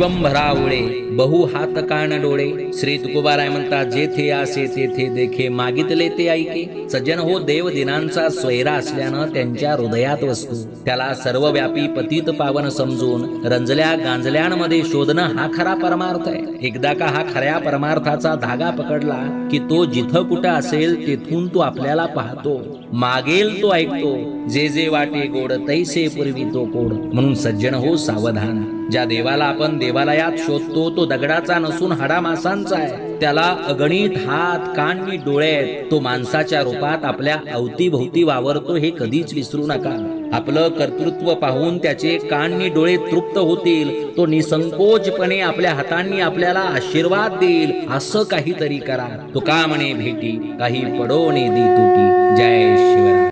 विश्वंभरावळे बहु हात कान डोळे. श्री तुकोबाराय म्हणतात, जेथे आसे तेथे देखे, मागितले ते ऐके. सज्जन हो, देव दिनांचा सोयरा असल्यानं त्यांच्या हृदयात वसतो. त्याला सर्वव्यापी पतित पावन समजून रंजल्या गांजल्यांमध्ये शोधणं हा खरा परमार्थ आहे. एकदा का हा खऱ्या परमार्थाचा धागा पकडला की तो जिथं कुठं असेल तेथून तो आपल्याला पाहतो, मागेल तो ऐकतो. जे जे वाटे गोड तैसे पूर्वी तो कोड. म्हणून सज्जन हो, सावधान. ज्या देवाला आपण देवालयात शोधतो तो दगडाचा नसून हाडामासांचा आहे. त्याला अगणित हात कान आणि डोळे आहेत. तो माणसाच्या रूपात आपल्या अवतीभोवती वावरतो, हे कधीच विसरू नका. आपलं कर्तृत्व पाहून त्याचे कान आणि डोळे तृप्त होतील. तो निसंकोचपणे आपल्या हातांनी आपल्याला आशीर्वाद देईल. असं काहीतरी करा. तो का म्हणे भेटी काही पडोने दी तुटी. जय शिवराय.